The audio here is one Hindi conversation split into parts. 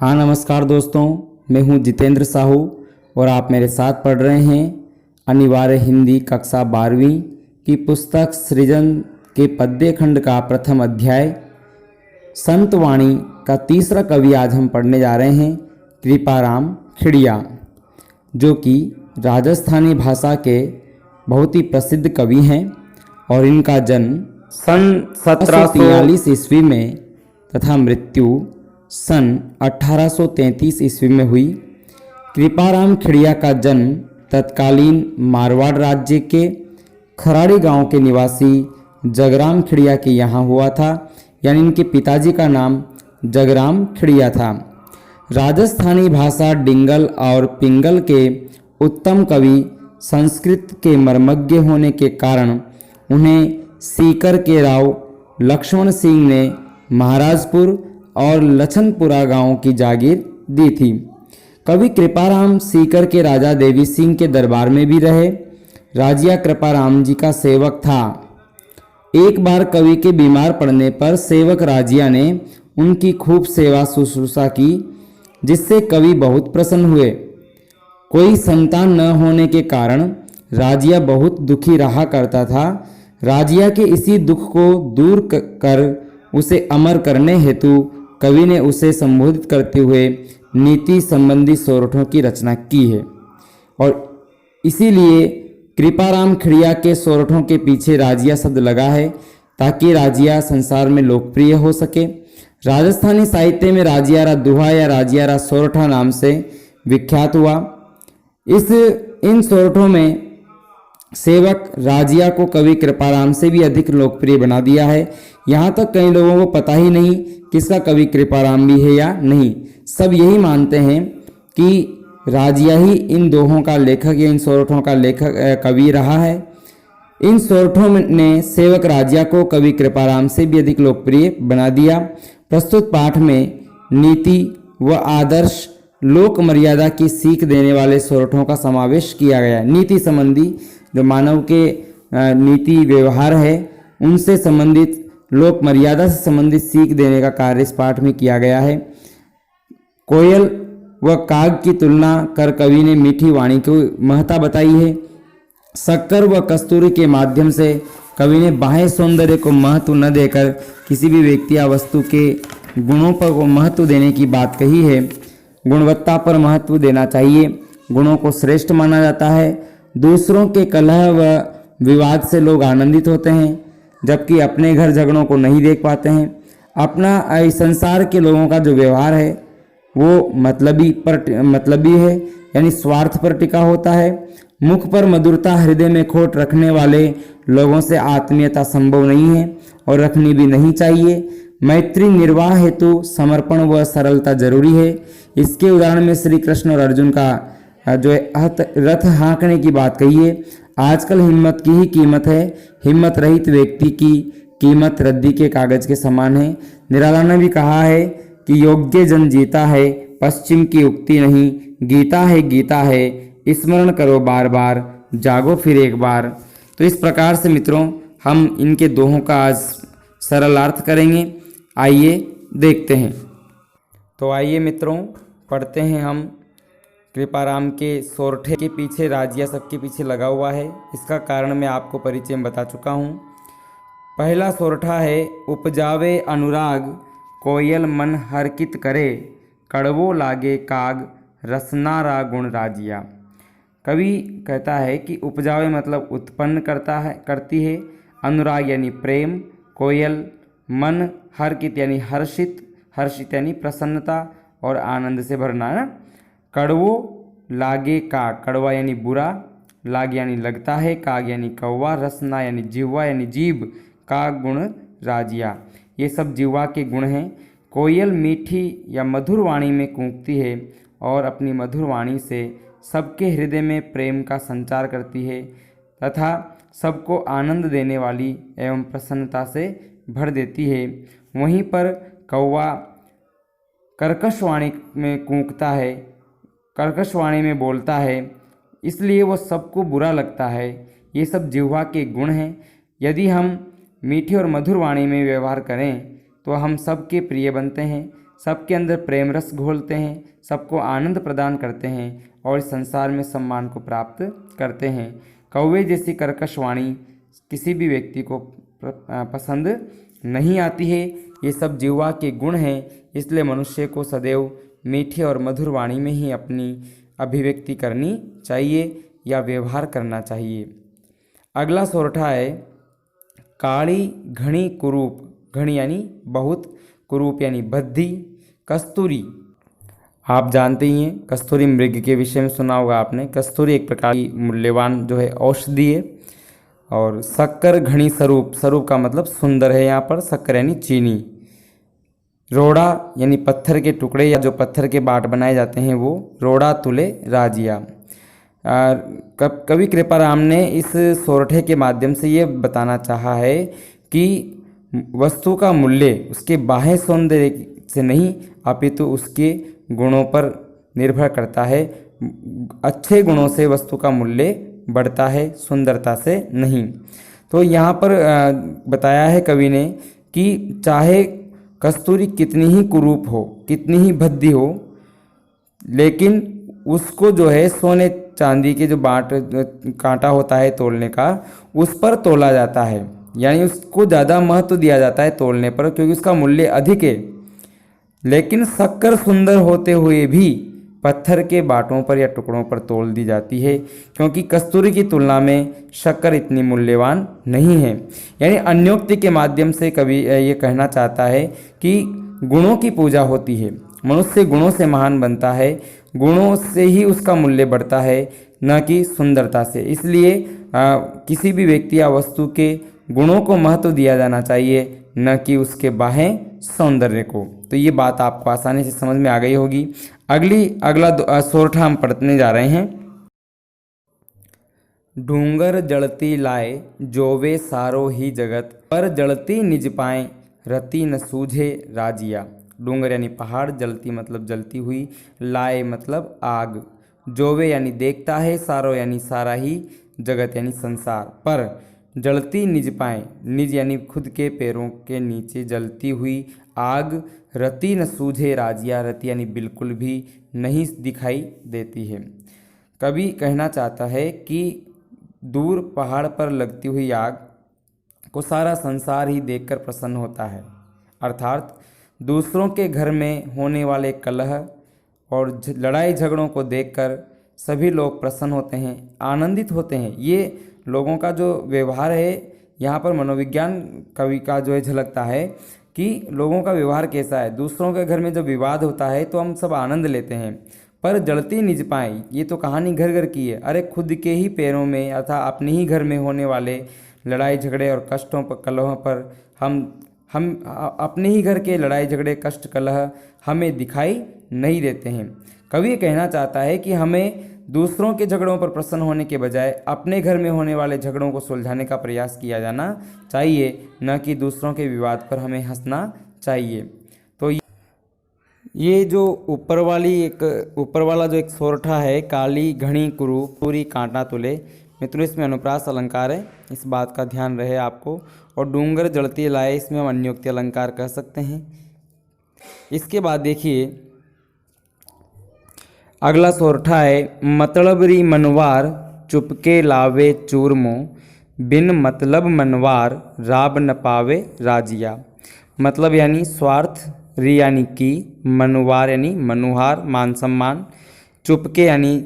हाँ नमस्कार दोस्तों, मैं हूँ जितेंद्र साहू और आप मेरे साथ पढ़ रहे हैं अनिवार्य हिंदी कक्षा 12वीं की पुस्तक सृजन के पद्य खंड का प्रथम अध्याय संत वाणी का तीसरा कवि आज हम पढ़ने जा रहे हैं कृपाराम खिड़िया, जो कि राजस्थानी भाषा के बहुत ही प्रसिद्ध कवि हैं और इनका जन्म सन 1743 ईस्वी में तथा मृत्यु सन 1833 ईस्वी में हुई। कृपाराम खिड़िया का जन्म तत्कालीन मारवाड़ राज्य के खराड़ी गांव के निवासी जगराम खिड़िया के यहाँ हुआ था, यानी इनके पिताजी का नाम जगराम खिड़िया था। राजस्थानी भाषा डिंगल और पिंगल के उत्तम कवि, संस्कृत के मर्मज्ञ होने के कारण उन्हें सीकर के राव लक्ष्मण सिंह ने महाराजपुर और लछनपुरा गांव की जागीर दी थी। कवि कृपाराम सीकर के राजा देवी सिंह के दरबार में भी रहे। राजिया कृपाराम जी का सेवक था। एक बार कवि के बीमार पड़ने पर सेवक राजिया ने उनकी खूब सेवा शुश्रूषा की, जिससे कवि बहुत प्रसन्न हुए। कोई संतान न होने के कारण राजिया बहुत दुखी रहा करता था। राजिया के इसी दुख को दूर कर उसे अमर करने हेतु कवि ने उसे संबोधित करते हुए नीति संबंधी सोरठों की रचना की है और इसीलिए कृपाराम खिड़िया के सोरठों के पीछे राजिया शब्द लगा है, ताकि राजिया संसार में लोकप्रिय हो सके। राजस्थानी साहित्य में राजियारा दुहा या राजियारा सोरठा नाम से विख्यात हुआ। इन सोरठों में सेवक राजिया को कवि कृपाराम से भी अधिक लोकप्रिय बना दिया है। यहाँ तक कई लोगों को पता ही नहीं किसका कवि कृपाराम भी है या नहीं। सब यही मानते हैं कि राजिया ही इन दोहों का लेखक या इन सोरठों का लेखक कवि रहा है। इन सोरठों ने सेवक राजिया को कवि कृपाराम से भी अधिक लोकप्रिय बना दिया। प्रस्तुत पाठ में नीति व आदर्श लोक मर्यादा की सीख देने वाले सोरठों का समावेश किया गया है। नीति संबंधी जो मानव के नीति व्यवहार है उनसे संबंधित, लोक मर्यादा से संबंधित सीख देने का कार्य इस पाठ में किया गया है। कोयल व काग की तुलना कर कवि ने मीठी वाणी की महत्ता बताई है। शक्कर व कस्तूरी के माध्यम से कवि ने बाह्य सौंदर्य को महत्व न देकर किसी भी व्यक्ति या वस्तु के गुणों पर को महत्व देने की बात कही है। गुणवत्ता पर महत्व देना चाहिए। गुणों को श्रेष्ठ माना जाता है। दूसरों के कलह व विवाद से लोग आनंदित होते हैं, जबकि अपने घर झगड़ों को नहीं देख पाते हैं। अपना संसार के लोगों का जो व्यवहार है वो मतलबी है, यानी स्वार्थ पर टिका होता है। मुख पर मधुरता, हृदय में खोट रखने वाले लोगों से आत्मीयता संभव नहीं है और रखनी भी नहीं चाहिए। मैत्री निर्वाह हेतु समर्पण व सरलता जरूरी है। इसके उदाहरण में श्री कृष्ण और अर्जुन का जो रथ हाँकने की बात कही है। आजकल हिम्मत की ही कीमत है। हिम्मत रहित व्यक्ति की कीमत रद्दी के कागज के समान है। निराला ने भी कहा है कि योग्य जन जीता है, पश्चिम की उक्ति नहीं। गीता है, स्मरण करो बार बार, जागो फिर एक बार। तो इस प्रकार से मित्रों हम इनके दोहों का आज सरल अर्थ करेंगे। आइए देखते हैं। तो आइए मित्रों पढ़ते हैं हम। कृपाराम के सोरठे के पीछे राजिया सबके पीछे लगा हुआ है। इसका कारण मैं आपको परिचय में बता चुका हूँ। पहला सोरठा है, उपजावे अनुराग कोयल मन हरकित करे, कड़वो लागे काग रसनारा गुण राजिया। कवि कहता है कि उपजावे मतलब उत्पन्न करती है, अनुराग यानी प्रेम, कोयल मन, हरकित यानी हर्षित यानी प्रसन्नता और आनंद से भरना है। कड़वो लागे काग, कड़वा यानी बुरा, लाग यानी लगता है, काग यानी कौवा, रसना यानी जिह्वा यानी जीभ, काग गुण राजिया, ये सब जिह्वा के गुण हैं। कोयल मीठी या मधुर वाणी में कूकती है और अपनी मधुर वाणी से सबके हृदय में प्रेम का संचार करती है तथा सबको आनंद देने वाली एवं प्रसन्नता से भर देती है। वहीं पर कौवा कर्कश वाणी में कूकता है, कर्कश वाणी में बोलता है, इसलिए वो सबको बुरा लगता है। ये सब जिह्वा के गुण हैं। यदि हम मीठी और मधुर वाणी में व्यवहार करें तो हम सबके प्रिय बनते हैं। सबके अंदर प्रेम रस घोलते हैं, सबको आनंद प्रदान करते हैं और इस संसार में सम्मान को प्राप्त करते हैं। कौवे जैसी कर्कश वाणी किसी भी व्यक्ति को पसंद नहीं आती है। ये सब जिह्वा के गुण हैं, इसलिए मनुष्य को सदैव मीठी और मधुर वाणी में ही अपनी अभिव्यक्ति करनी चाहिए या व्यवहार करना चाहिए। अगला सोरठा है काली घनी कुरूप। घनी यानी बहुत, कुरूप यानी बद्धी। कस्तूरी आप जानते ही हैं, कस्तूरी मृग के विषय में सुना होगा आपने। कस्तूरी एक प्रकार की मूल्यवान जो है औषधि है। और शक्कर घनी स्वरूप, स्वरूप का मतलब सुंदर है यहाँ पर। शक्कर यानी चीनी। रोड़ा यानी पत्थर के टुकड़े या जो पत्थर के बाट बनाए जाते हैं वो। रोड़ा तुले राजिया। कवि कृपाराम ने इस सोरठे के माध्यम से ये बताना चाहा है कि वस्तु का मूल्य उसके बाह्य सौंदर्य से नहीं अपितु उसके गुणों पर निर्भर करता है। अच्छे गुणों से वस्तु का मूल्य बढ़ता है, सुंदरता से नहीं। तो यहाँ पर बताया है कवि ने कि चाहे कस्तूरी कितनी ही कुरूप हो, कितनी ही भद्दी हो, लेकिन उसको जो है सोने चांदी के जो बाट कांटा होता है तोलने का, उस पर तोला जाता है। यानी उसको ज़्यादा महत्व दिया जाता है तोलने पर, क्योंकि उसका मूल्य अधिक है। लेकिन शक्कर सुंदर होते हुए भी पत्थर के बाटों पर या टुकड़ों पर तोल दी जाती है, क्योंकि कस्तूरी की तुलना में शक्कर इतनी मूल्यवान नहीं है। यानी अन्योक्ति के माध्यम से कवि ये कहना चाहता है कि गुणों की पूजा होती है। मनुष्य गुणों से महान बनता है, गुणों से ही उसका मूल्य बढ़ता है, न कि सुंदरता से। इसलिए किसी भी व्यक्ति या वस्तु के गुणों को महत्व दिया जाना चाहिए, न कि उसके बाह्य सौंदर्य को। तो ये बात आपको आसानी से समझ में आ गई होगी। अगला सोरठा हम पढ़ने जा रहे हैं। ढूंगर जड़ती लाए जोवे सारो ही जगत, पर जड़ती निज पाए रति न सूझे राजिया। डूंगर यानी पहाड़, जलती मतलब जलती हुई, लाए मतलब आग, जोवे यानी देखता है, सारो यानी सारा ही, जगत यानी संसार, पर जलती निज पाए, निज यानी खुद के पैरों के नीचे जलती हुई आग, रति न सूझे राजिया, रति यानी बिल्कुल भी नहीं दिखाई देती है। कवि कहना चाहता है कि दूर पहाड़ पर लगती हुई आग को सारा संसार ही देखकर प्रसन्न होता है। अर्थात दूसरों के घर में होने वाले कलह और लड़ाई झगड़ों को देखकर सभी लोग प्रसन्न होते हैं, आनंदित होते हैं। ये लोगों का जो व्यवहार है, यहाँ पर मनोविज्ञान कवि का जो है झलकता है कि लोगों का व्यवहार कैसा है। दूसरों के घर में जब विवाद होता है तो हम सब आनंद लेते हैं, पर जड़ती निज पाए, ये तो कहानी घर घर की है। अरे खुद के ही पैरों में अर्थात अपने ही घर में होने वाले लड़ाई झगड़े और कष्टों पर, कलहों पर हम अपने ही घर के लड़ाई झगड़े, कष्ट, कलह हमें दिखाई नहीं देते हैं। कवि ये कहना चाहता है कि हमें दूसरों के झगड़ों पर प्रसन्न होने के बजाय अपने घर में होने वाले झगड़ों को सुलझाने का प्रयास किया जाना चाहिए, न कि दूसरों के विवाद पर हमें हंसना चाहिए। तो ये जो ऊपर वाला जो एक सोरठा है, काली घनी कुरु पूरी कांटा तुले, मित्रों इसमें अनुप्रास अलंकार है, इस बात का ध्यान रहे आपको। और डूंगर जड़ती लाए, इसमें हम अन्योक्ति अलंकार कह सकते हैं। इसके बाद देखिए अगला सोरठा है मतलबरी मनवार चुपके लावे चूरमो, बिन मतलब मनवार राब न पावे राजिया। मतलब यानी स्वार्थ, री यानी की, मनुवार यानी मनुहार मान सम्मान, चुपके यानी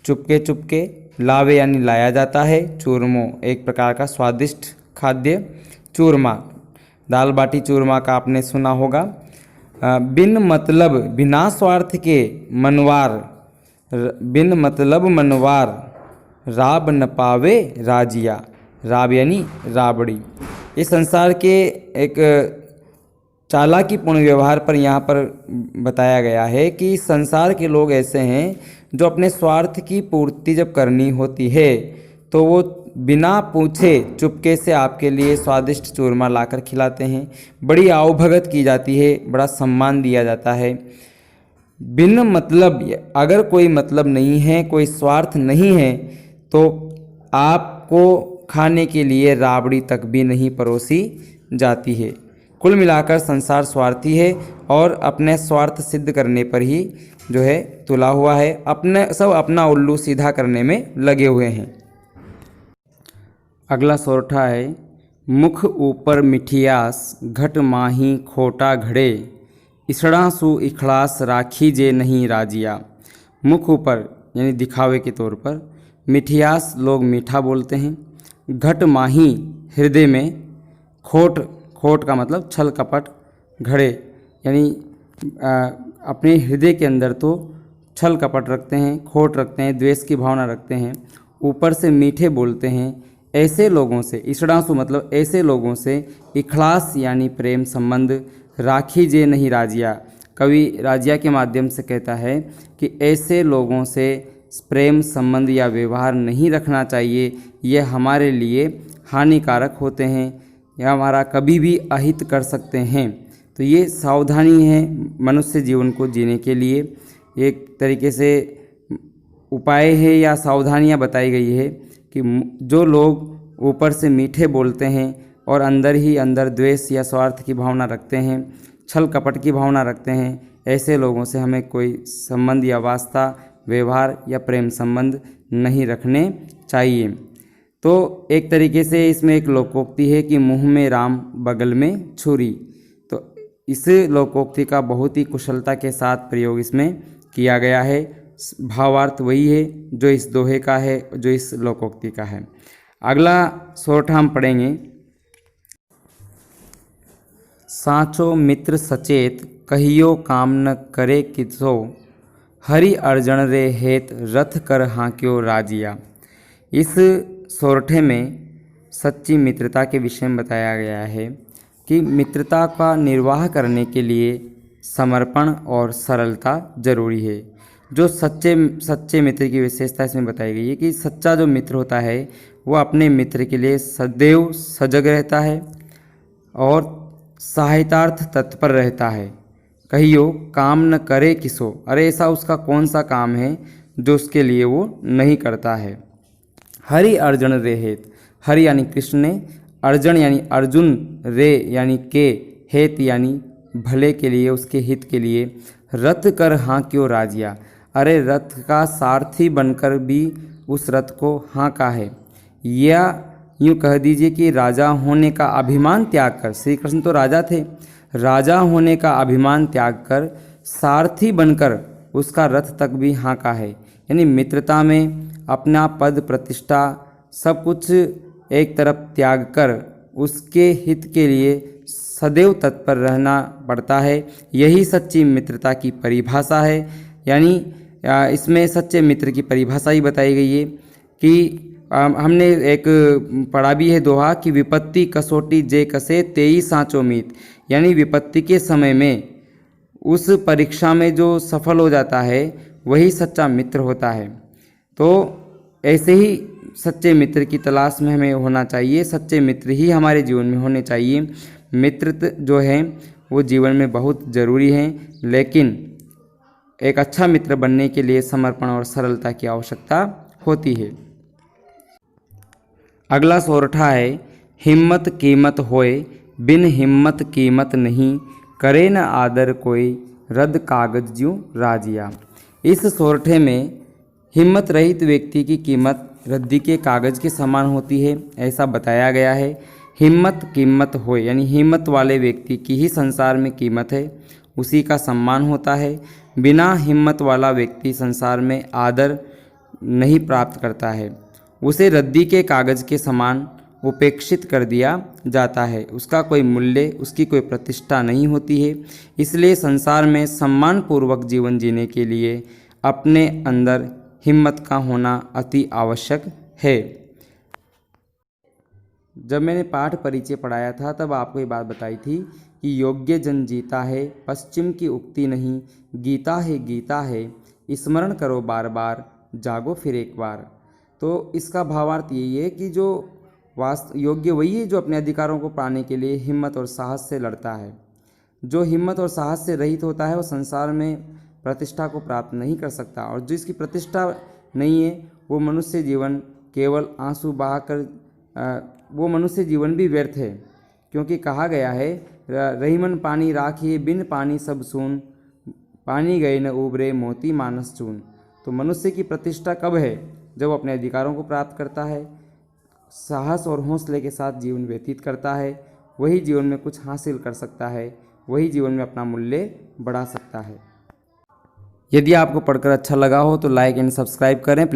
चुपके चुपके, लावे यानी लाया जाता है, चूरमो एक प्रकार का स्वादिष्ट खाद्य, चूरमा दाल बाटी चूरमा का आपने सुना होगा। बिन मतलब बिना स्वार्थ के मनवार, बिन मतलब मनवार राब न पावे राजिया, राब यानी राबड़ी। इस संसार के एक चालाकीपूर्ण व्यवहार पर यहाँ पर बताया गया है कि संसार के लोग ऐसे हैं जो अपने स्वार्थ की पूर्ति जब करनी होती है तो वो बिना पूछे चुपके से आपके लिए स्वादिष्ट चूरमा लाकर खिलाते हैं, बड़ी आवभगत की जाती है, बड़ा सम्मान दिया जाता है। बिन मतलब, अगर कोई मतलब नहीं है, कोई स्वार्थ नहीं है, तो आपको खाने के लिए राबड़ी तक भी नहीं परोसी जाती है। कुल मिलाकर संसार स्वार्थी है और अपने स्वार्थ सिद्ध करने पर ही जो है तुला हुआ है। सब अपना उल्लू सीधा करने में लगे हुए हैं। अगला सोरठा है, मुख ऊपर मिठियास घट माही खोटा घड़े, इसड़ा सु इखलास राखी जे नहीं राजिया। मुख ऊपर यानी दिखावे के तौर पर, मिठियास लोग मीठा बोलते हैं, घट माही हृदय में, खोट का मतलब छल कपट, घड़े यानी अपने हृदय के अंदर तो छल कपट रखते हैं, खोट रखते हैं, द्वेष की भावना रखते हैं, ऊपर से मीठे बोलते हैं। ऐसे लोगों से, ईषणासु मतलब ऐसे लोगों से, इखलास यानी प्रेम संबंध, राखी जे नहीं राजिया, कवि राजिया के माध्यम से कहता है कि ऐसे लोगों से प्रेम संबंध या व्यवहार नहीं रखना चाहिए, ये हमारे लिए हानिकारक होते हैं या हमारा कभी भी अहित कर सकते हैं। तो ये सावधानी है मनुष्य जीवन को जीने के लिए, एक तरीके से उपाय है या सावधानियाँ बताई गई है कि जो लोग ऊपर से मीठे बोलते हैं और अंदर ही अंदर द्वेष या स्वार्थ की भावना रखते हैं, छल कपट की भावना रखते हैं, ऐसे लोगों से हमें कोई संबंध या वास्ता, व्यवहार या प्रेम संबंध नहीं रखने चाहिए। तो एक तरीके से इसमें एक लोकोक्ति है कि मुँह में राम बगल में छुरी। तो इस लोकोक्ति का बहुत ही कुशलता के साथ प्रयोग इसमें किया गया है। भावार्थ वही है जो इस दोहे का है, जो इस लोकोक्ति का है। अगला सोरठा हम पढ़ेंगे, साँचो मित्र सचेत कहियो काम न करे किसो, हरि अर्जन रे हेत रथ कर हाँक्यो राजिया। इस सोरठे में सच्ची मित्रता के विषय में बताया गया है कि मित्रता का निर्वाह करने के लिए समर्पण और सरलता जरूरी है। जो सच्चे मित्र की विशेषता इसमें बताई गई है कि सच्चा जो मित्र होता है वो अपने मित्र के लिए सदैव सजग रहता है और सहायतार्थ तत्पर रहता है। कहियो काम न करे किसो, अरे ऐसा उसका कौन सा काम है जो उसके लिए वो नहीं करता है। हरि अर्जुन रे हेत, हरि यानी कृष्ण ने, अर्जुन यानी अर्जुन, रे यानी के, हेत यानी भले के लिए, उसके हित के लिए, रथ कर हाँक्यो राजिया, अरे रथ का सारथी बनकर भी उस रथ को हाँका है। या यूँ कह दीजिए कि राजा होने का अभिमान त्याग कर, श्री कृष्ण तो राजा थे, राजा होने का अभिमान त्याग कर सारथी बनकर उसका रथ तक भी हाँका है। यानी मित्रता में अपना पद प्रतिष्ठा सब कुछ एक तरफ त्याग कर उसके हित के लिए सदैव तत्पर रहना पड़ता है। यही सच्ची मित्रता की परिभाषा है। यानी इसमें सच्चे मित्र की परिभाषा ही बताई गई है कि हमने एक पढ़ा भी है दोहा कि विपत्ति कसोटी जे कसे तेई सांचो मीत, यानी विपत्ति के समय में उस परीक्षा में जो सफल हो जाता है वही सच्चा मित्र होता है। तो ऐसे ही सच्चे मित्र की तलाश में हमें होना चाहिए, सच्चे मित्र ही हमारे जीवन में होने चाहिए। मित्र जो है वो जीवन में बहुत ज़रूरी हैं, लेकिन एक अच्छा मित्र बनने के लिए समर्पण और सरलता की आवश्यकता होती है। अगला सोरठा है, हिम्मत कीमत होए बिन हिम्मत कीमत नहीं, करे न आदर कोई रद्द कागज ज्यों राजिया। इस सोरठे में हिम्मत रहित व्यक्ति की कीमत रद्दी के कागज के समान होती है, ऐसा बताया गया है। हिम्मत कीमत होए यानी हिम्मत वाले व्यक्ति की ही संसार में कीमत है, उसी का सम्मान होता है। बिना हिम्मत वाला व्यक्ति संसार में आदर नहीं प्राप्त करता है, उसे रद्दी के कागज के समान उपेक्षित कर दिया जाता है, उसका कोई मूल्य, उसकी कोई प्रतिष्ठा नहीं होती है। इसलिए संसार में सम्मानपूर्वक जीवन जीने के लिए अपने अंदर हिम्मत का होना अति आवश्यक है। जब मैंने पाठ परिचय पढ़ाया था तब आपको ये बात बताई थी कि योग्य जन जीता है, पश्चिम की उक्ति नहीं, गीता है, स्मरण करो बार बार, जागो फिर एक बार। तो इसका भावार्थ यही है कि जो योग्य वही है जो अपने अधिकारों को पाने के लिए हिम्मत और साहस से लड़ता है। जो हिम्मत और साहस से रहित होता है वो संसार में प्रतिष्ठा को प्राप्त नहीं कर सकता, और जिसकी प्रतिष्ठा नहीं है वो मनुष्य जीवन केवल आंसू बहाकर वो मनुष्य जीवन भी व्यर्थ है। क्योंकि कहा गया है रहीमन पानी राखिए बिन पानी सब सून, पानी गए न उबरे मोती मानस चून। तो मनुष्य की प्रतिष्ठा कब है? जब वो अपने अधिकारों को प्राप्त करता है, साहस और हौसले के साथ जीवन व्यतीत करता है, वही जीवन में कुछ हासिल कर सकता है, वही जीवन में अपना मूल्य बढ़ा सकता है। यदि आपको पढ़कर अच्छा लगा हो तो लाइक एंड सब्सक्राइब करें।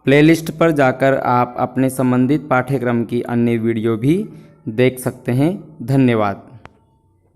प्लेलिस्ट पर जाकर आप अपने संबंधित पाठ्यक्रम की अन्य वीडियो भी देख सकते हैं। धन्यवाद।